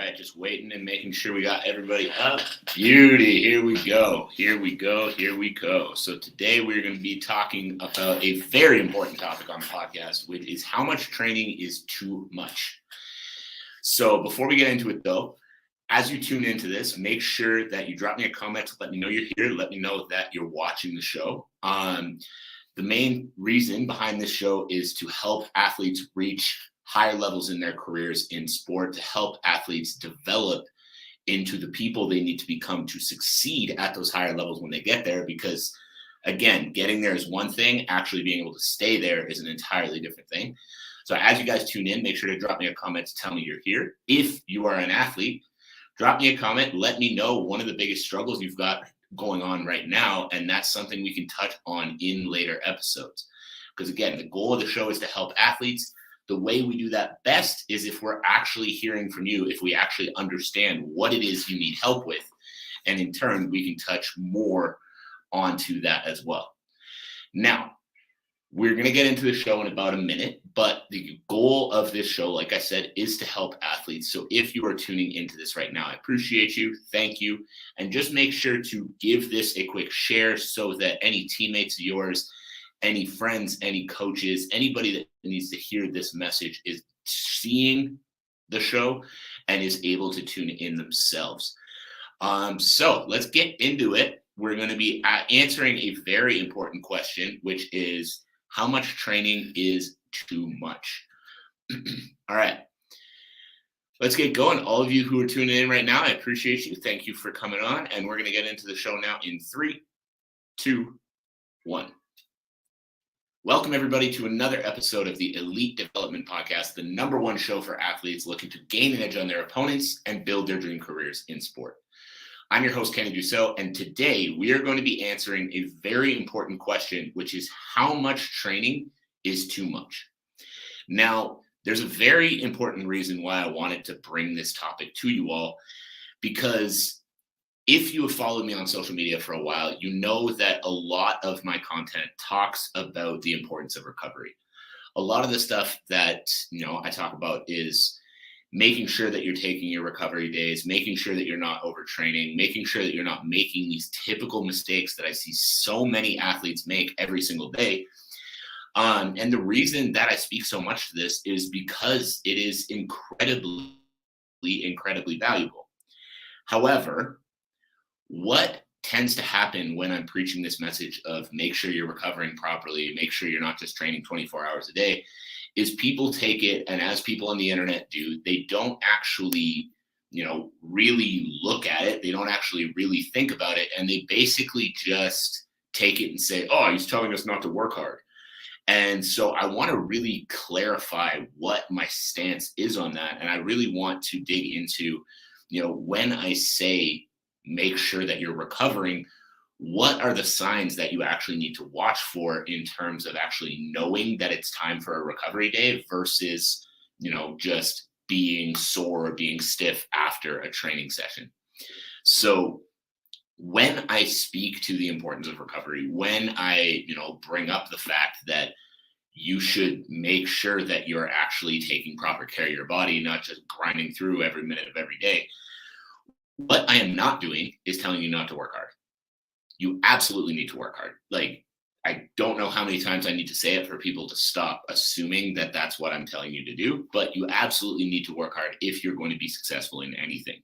right, just waiting and making sure we got everybody up. Beauty, here we go. So today we're going to be talking about a very important topic on the podcast, which is how much training is too much. So before we get into it though, as you tune into this, make sure that you drop me a comment to let me know you're here. Let me know that you're watching the show. The main reason behind this show is to help athletes reach higher levels in their careers in sport, to help athletes develop into the people they need to become to succeed at those higher levels when they get there. Because again, getting there is one thing, actually being able to stay there is an entirely different thing. So as you guys tune in, make sure to drop me a comment to tell me you're here. If you are an athlete, drop me a comment, let me know one of the biggest struggles you've got going on right now, and that's something we can touch on in later episodes. Because again, the goal of the show is to help athletes. The way we do that best is if we're actually hearing from you, if we actually understand what it is you need help with, and in turn, we can touch more onto that as well. Now, we're going to get into the show in about a minute, but the goal of this show, like I said, is to help athletes. So if you are tuning into this right now, I appreciate you. Thank you. And just make sure to give this a quick share so that any teammates of yours, any friends, any coaches, anybody that needs to hear this message is seeing the show and is able to tune in themselves. So let's get into it. We're going to be answering a very important question, which is how much training is too much? All right. Let's get going. All of you who are tuning in right now, I appreciate you. Thank you for coming on. And we're going to get into the show now in 3, 2, 1. Welcome, everybody, to another episode of the Elite Development Podcast, the #1 show for athletes looking to gain an edge on their opponents and build their dream careers in sport. I'm your host, Kenny Dusseault, and today we are going to be answering a very important question, which is how much training is too much? Now, there's a very important reason why I wanted to bring this topic to you all, because if you have followed me on social media for a while, you know that a lot of my content talks about the importance of recovery. A lot of the stuff that, I talk about is making sure that you're taking your recovery days, making sure that you're not overtraining, making sure that you're not making these typical mistakes that I see so many athletes make every single day. And the reason that I speak so much to this is because it is incredibly valuable. However, what tends to happen when I'm preaching this message of make sure you're recovering properly, make sure you're not just training 24 hours a day, is people take it, and as people on the internet do, they don't actually, really look at it. They don't actually really think about it. And they basically just take it and say, oh, he's telling us not to work hard. And so I want to really clarify what my stance is on that. And I really want to dig into, when I say make sure that you're recovering, what are the signs that you actually need to watch for in terms of actually knowing that it's time for a recovery day versus, just being sore or being stiff after a training session. So when I speak to the importance of recovery, when I, bring up the fact that you should make sure that you're actually taking proper care of your body, not just grinding through every minute of every day, what I am not doing is telling you not to work hard. You absolutely need to work hard. Like, I don't know how many times I need to say it for people to stop assuming that that's what I'm telling you to do, but you absolutely need to work hard if you're going to be successful in anything.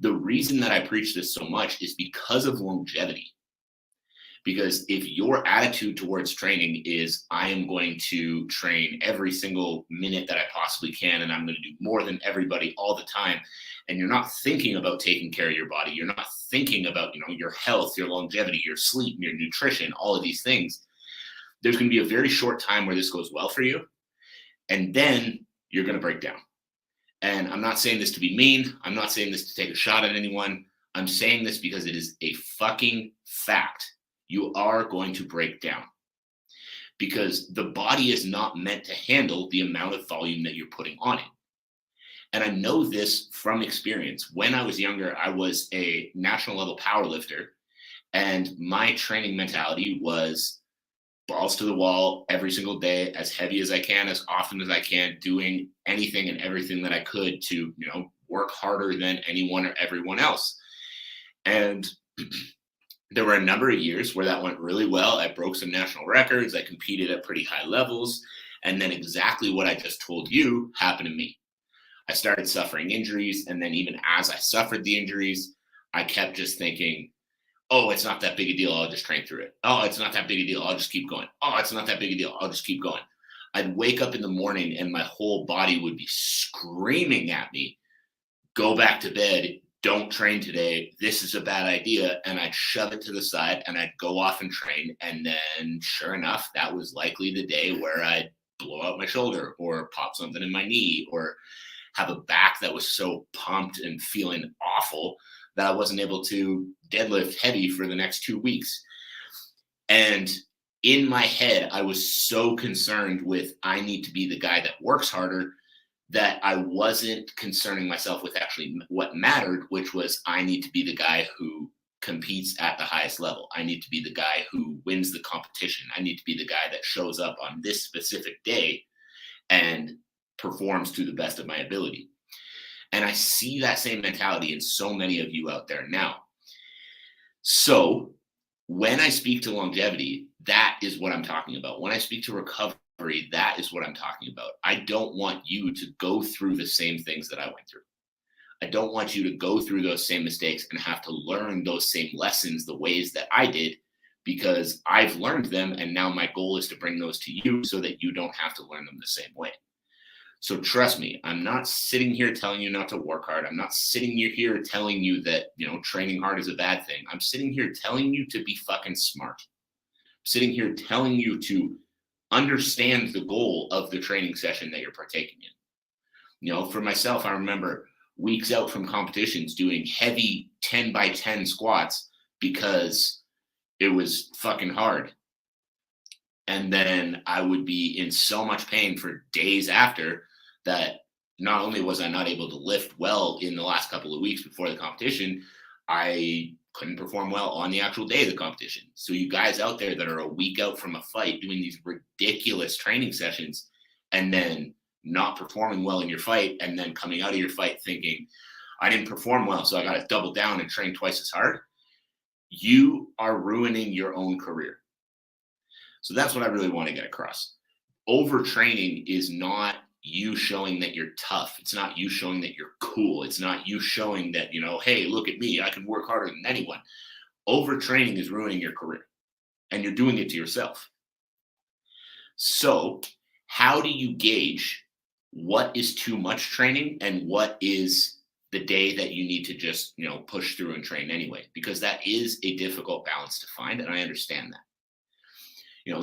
The reason that I preach this so much is because of longevity. Because if your attitude towards training is, I am going to train every single minute that I possibly can, and I'm going to do more than everybody all the time, and you're not thinking about taking care of your body, you're not thinking about, your health, your longevity, your sleep, your nutrition, all of these things, there's going to be a very short time where this goes well for you, and then you're going to break down. And I'm not saying this to be mean. I'm not saying this to take a shot at anyone. I'm saying this because it is a fucking fact. You are going to break down because the body is not meant to handle the amount of volume that you're putting on it. And I know this from experience. When I was younger, I was a national level power lifter, and my training mentality was balls to the wall every single day, as heavy as I can, as often as I can, doing anything and everything that I could to, work harder than anyone or everyone else. And there were a number of years where that went really well. I broke some national records. I competed at pretty high levels. And then exactly what I just told you happened to me. I started suffering injuries. And then even as I suffered the injuries, I kept just thinking, oh, it's not that big a deal. I'll just train through it. Oh, it's not that big a deal. I'll just keep going. Oh, it's not that big a deal. I'll just keep going. I'd wake up in the morning and my whole body would be screaming at me, go back to bed. Don't train today. This is a bad idea. And I'd shove it to the side and I'd go off and train. And then sure enough, that was likely the day where I'd blow out my shoulder or pop something in my knee or have a back that was so pumped and feeling awful that I wasn't able to deadlift heavy for the next 2 weeks. And in my head, I was so concerned with I need to be the guy that works harder that I wasn't concerning myself with actually what mattered, which was I need to be the guy who competes at the highest level. I need to be the guy who wins the competition. I need to be the guy that shows up on this specific day and performs to the best of my ability. And I see that same mentality in so many of you out there now. So when I speak to longevity, that is what I'm talking about. When I speak to recovery, that is what I'm talking about. I don't want you to go through the same things that I went through. I don't want you to go through those same mistakes and have to learn those same lessons the ways that I did, because I've learned them. And now my goal is to bring those to you so that you don't have to learn them the same way. So trust me, I'm not sitting here telling you not to work hard. I'm not sitting here telling you that, training hard is a bad thing. I'm sitting here telling you to be fucking smart. I'm sitting here telling you to understand the goal of the training session that you're partaking in. For myself, I remember weeks out from competitions doing heavy 10 by 10 squats because it was fucking hard. And then I would be in so much pain for days after that. Not only was I not able to lift well in the last couple of weeks before the competition, I couldn't perform well on the actual day of the competition. So you guys out there that are a week out from a fight doing these ridiculous training sessions and then not performing well in your fight and then coming out of your fight thinking, I didn't perform well, so I got to double down and train twice as hard. You are ruining your own career. So that's what I really want to get across. Overtraining is not you showing that you're tough. It's not you showing that you're cool. It's not you showing that, hey, look at me, I can work harder than anyone. Overtraining is ruining your career, and you're doing it to yourself. So how do you gauge what is too much training and what is the day that you need to just, push through and train anyway? Because that is a difficult balance to find, and I understand that.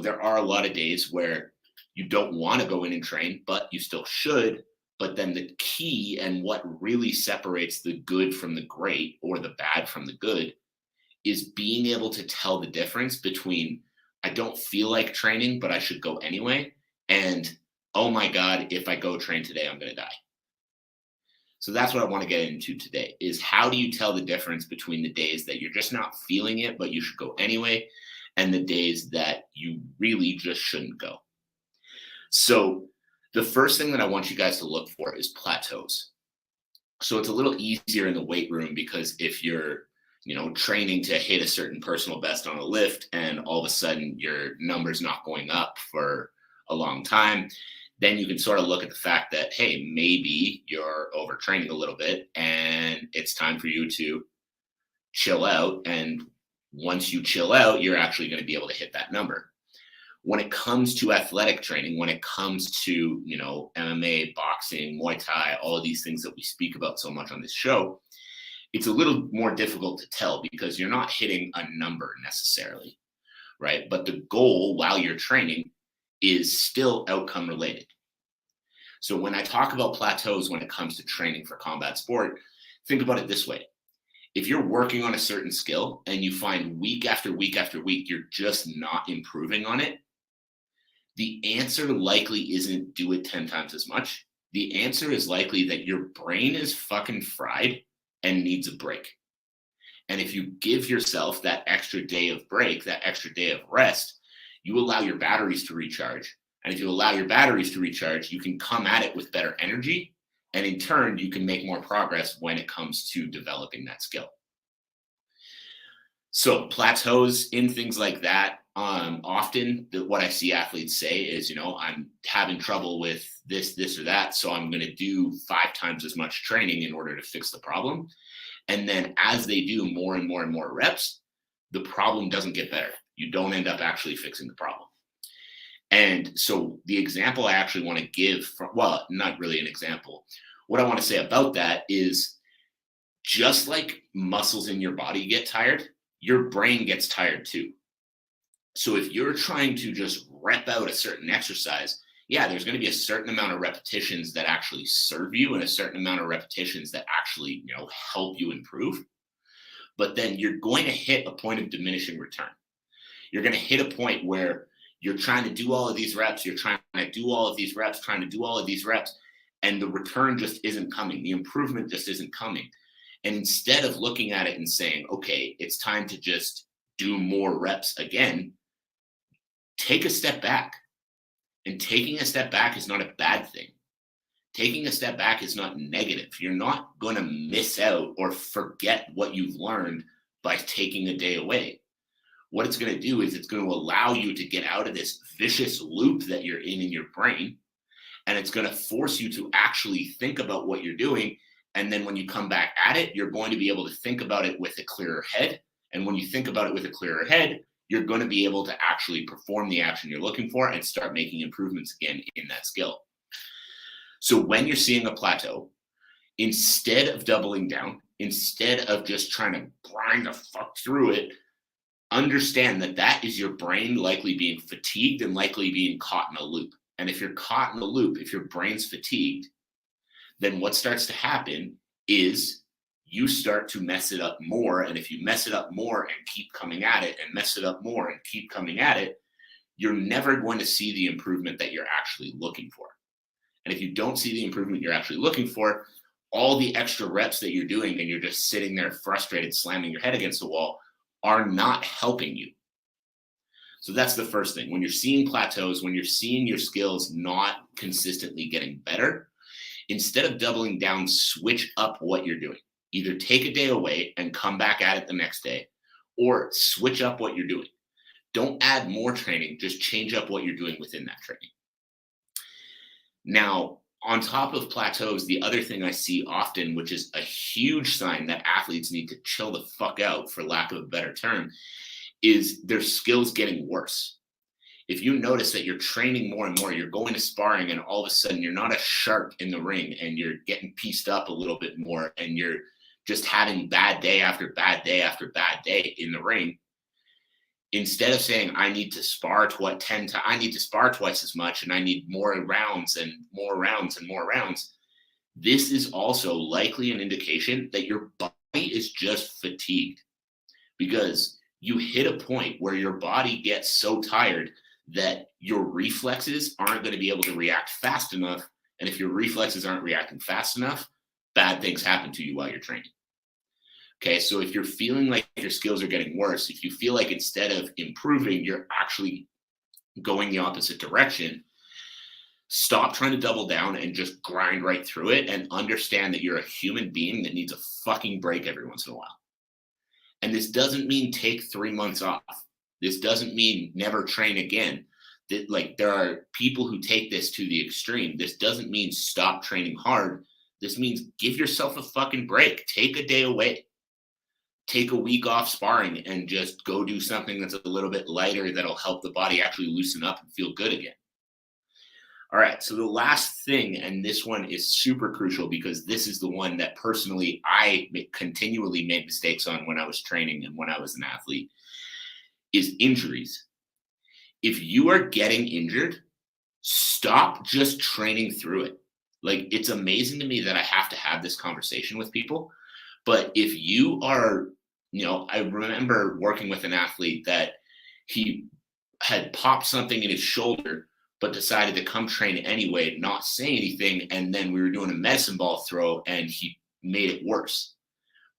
There are a lot of days where you don't want to go in and train, but you still should. But then the key and what really separates the good from the great or the bad from the good is being able to tell the difference between I don't feel like training, but I should go anyway, and oh my God, if I go train today, I'm going to die. So that's what I want to get into today is how do you tell the difference between the days that you're just not feeling it, but you should go anyway, and the days that you really just shouldn't go. So the first thing that I want you guys to look for is plateaus. So it's a little easier in the weight room because if you're, training to hit a certain personal best on a lift and all of a sudden your number's not going up for a long time, then you can sort of look at the fact that, hey, maybe you're overtraining a little bit and it's time for you to chill out. And once you chill out, you're actually going to be able to hit that number. When it comes to athletic training, when it comes to, MMA, boxing, Muay Thai, all of these things that we speak about so much on this show, it's a little more difficult to tell because you're not hitting a number necessarily, right? But the goal while you're training is still outcome related. So when I talk about plateaus when it comes to training for combat sport, think about it this way. If you're working on a certain skill and you find week after week after week, you're just not improving on it, the answer likely isn't do it 10 times as much. The answer is likely that your brain is fucking fried and needs a break. And if you give yourself that extra day of break, that extra day of rest, you allow your batteries to recharge. And if you allow your batteries to recharge, you can come at it with better energy And in turn, you can make more progress when it comes to developing that skill. So plateaus in things like that, often what I see athletes say is, I'm having trouble with this, or that, so I'm going to do 5 times as much training in order to fix the problem. And then as they do more and more and more reps, the problem doesn't get better. You don't end up actually fixing the problem. And so the example I actually want to give, well, not really an example. What I want to say about that is, just like muscles in your body get tired, your brain gets tired too. So if you're trying to just rep out a certain exercise, yeah, there's going to be a certain amount of repetitions that actually serve you and a certain amount of repetitions that actually, help you improve. But then you're going to hit a point of diminishing return. You're going to hit a point where you're trying to do all of these reps, you're trying to do all of these reps, and the return just isn't coming. The improvement just isn't coming. And instead of looking at it and saying, okay, it's time to just do more reps again, take a step back. And taking a step back is not a bad thing. Taking a step back is not negative. You're not going to miss out or forget what you've learned by taking a day away. What it's going to do is it's going to allow you to get out of this vicious loop that you're in your brain. And it's going to force you to actually think about what you're doing. And then when you come back at it, you're going to be able to think about it with a clearer head. And when you think about it with a clearer head, you're going to be able to actually perform the action you're looking for and start making improvements again in that skill. So when you're seeing a plateau, instead of doubling down, instead of just trying to grind the fuck through it, understand that that is your brain likely being fatigued and likely being caught in a loop. And if you're caught in a loop, if your brain's fatigued, then what starts to happen is you start to mess it up more. And if you mess it up more and keep coming at it and mess it up more and keep coming at it, you're never going to see the improvement that you're actually looking for. And if you don't see the improvement you're actually looking for, all the extra reps that you're doing and you're just sitting there frustrated, slamming your head against the wall, are not helping you. So that's the first thing. When you're seeing plateaus, when you're seeing your skills not consistently getting better, instead of doubling down, switch up what you're doing. Either take a day away and come back at it the next day, or switch up what you're doing. Don't add more training, just change up what you're doing within that training. Now, on top of plateaus, the other thing I see often, which is a huge sign that athletes need to chill the fuck out, for lack of a better term, is their skills getting worse. If you notice that you're training more and more, you're going to sparring and all of a sudden you're not a shark in the ring and you're getting pieced up a little bit more and you're just having bad day after bad day after bad day in the ring, instead of saying, I need to spar I need to spar twice as much and I need more rounds and more rounds and more rounds, this is also likely an indication that your body is just fatigued, because you hit a point where your body gets so tired that your reflexes aren't going to be able to react fast enough. And if your reflexes aren't reacting fast enough, bad things happen to you while you're training. Okay, so if you're feeling like your skills are getting worse, if you feel like instead of improving, you're actually going the opposite direction, stop trying to double down and just grind right through it and understand that you're a human being that needs a fucking break every once in a while. And this doesn't mean take 3 months off. This doesn't mean never train again. There are people who take this to the extreme. This doesn't mean stop training hard. This means give yourself a fucking break. Take a day away. Take a week off sparring and just go do something that's a little bit lighter that'll help the body actually loosen up and feel good again. All right, so the last thing, and this one is super crucial because this is the one that personally I continually made mistakes on when I was training and when I was an athlete, is injuries. If you are getting injured, stop just training through it. Like, it's amazing to me that I have to have this conversation with people. But if you are, I remember working with an athlete that he had popped something in his shoulder, but decided to come train anyway, not say anything. And then we were doing a medicine ball throw and he made it worse.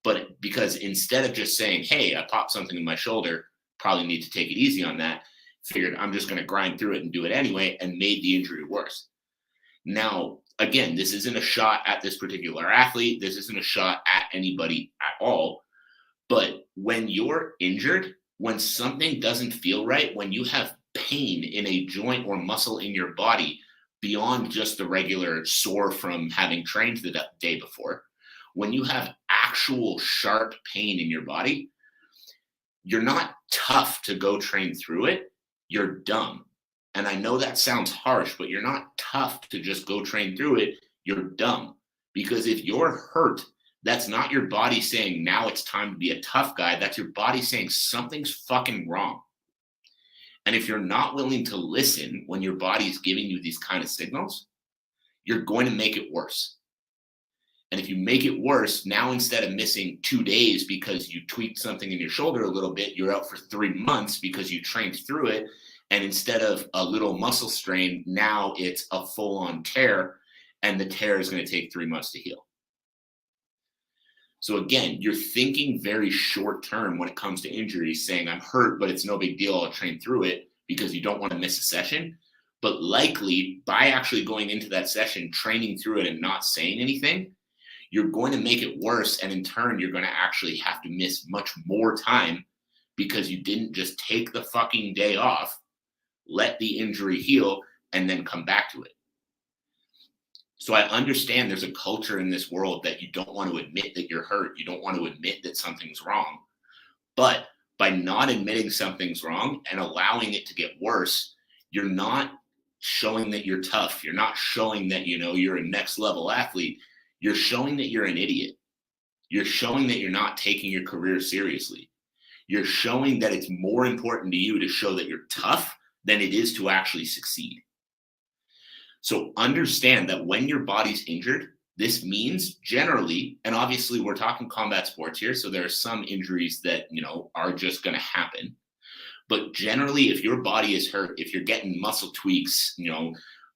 But because instead of just saying, hey, I popped something in my shoulder, probably need to take it easy on that, figured I'm just going to grind through it and do it anyway, and made the injury worse. Now, again, this isn't a shot at this particular athlete. This isn't a shot at anybody at all. But when you're injured, when something doesn't feel right, when you have pain in a joint or muscle in your body beyond just the regular sore from having trained the day before, when you have actual sharp pain in your body, you're not tough to go train through it. You're dumb. And I know that sounds harsh, but you're not tough to just go train through it. You're dumb. Because if you're hurt, that's not your body saying now it's time to be a tough guy. That's your body saying something's fucking wrong. And if you're not willing to listen when your body's giving you these kind of signals, you're going to make it worse. And if you make it worse, now instead of missing 2 days because you tweaked something in your shoulder a little bit, you're out for 3 months because you trained through it. And instead of a little muscle strain, now it's a full-on tear, and the tear is going to take 3 months to heal. So again, you're thinking very short term when it comes to injuries, saying I'm hurt, but it's no big deal. I'll train through it because you don't want to miss a session. But likely by actually going into that session, training through it and not saying anything, you're going to make it worse. And in turn, you're going to actually have to miss much more time because you didn't just take the fucking day off, let the injury heal, and then come back to it. So I understand there's a culture in this world that you don't want to admit that you're hurt. You don't want to admit that something's wrong. But by not admitting something's wrong and allowing it to get worse, you're not showing that you're tough. You're not showing that, you're a next level athlete. You're showing that you're an idiot. You're showing that you're not taking your career seriously. You're showing that it's more important to you to show that you're tough than it is to actually succeed. So understand that when your body's injured, this means generally, and obviously we're talking combat sports here, so there are some injuries that, are just going to happen. But generally, if your body is hurt, if you're getting muscle tweaks,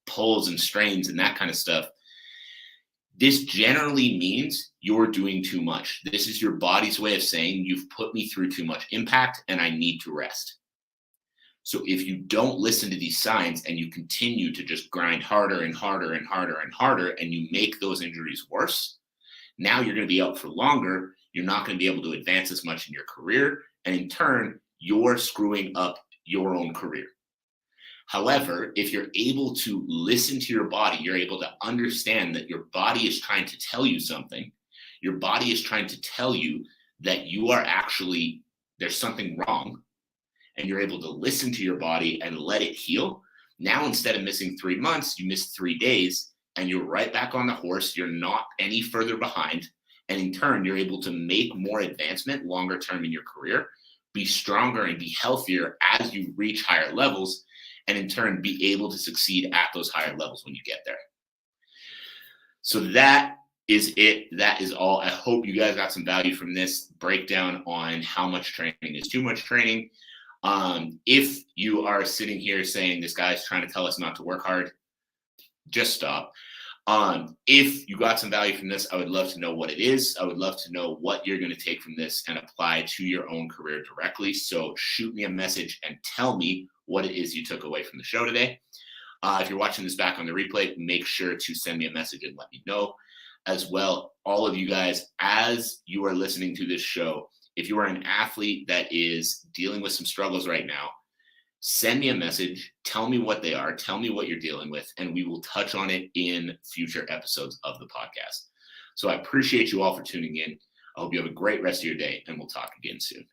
pulls and strains and that kind of stuff, this generally means you're doing too much. This is your body's way of saying you've put me through too much impact and I need to rest. So if you don't listen to these signs and you continue to just grind harder and harder and harder and harder, and you make those injuries worse, now you're going to be out for longer. You're not going to be able to advance as much in your career. And in turn, you're screwing up your own career. However, if you're able to listen to your body, you're able to understand that your body is trying to tell you something. Your body is trying to tell you that you are actually, there's something wrong. And you're able to listen to your body and let it heal. Now, instead of missing 3 months, you miss 3 days and you're right back on the horse. You're not any further behind. And in turn, you're able to make more advancement longer term in your career, be stronger and be healthier as you reach higher levels, and in turn, be able to succeed at those higher levels when you get there. So that is it. That is all. I hope you guys got some value from this breakdown on how much training is too much training. If you are sitting here saying this guy's trying to tell us not to work hard, just stop. If you got some value from this, I would love to know what it is. I would love to know what you're going to take from this and apply to your own career directly. So shoot me a message and tell me what it is you took away from the show today. If you're watching this back on the replay, make sure to send me a message and let me know as well. All of you guys, as you are listening to this show, if you are an athlete that is dealing with some struggles right now, send me a message, tell me what they are, tell me what you're dealing with, and we will touch on it in future episodes of the podcast. So I appreciate you all for tuning in. I hope you have a great rest of your day, and we'll talk again soon.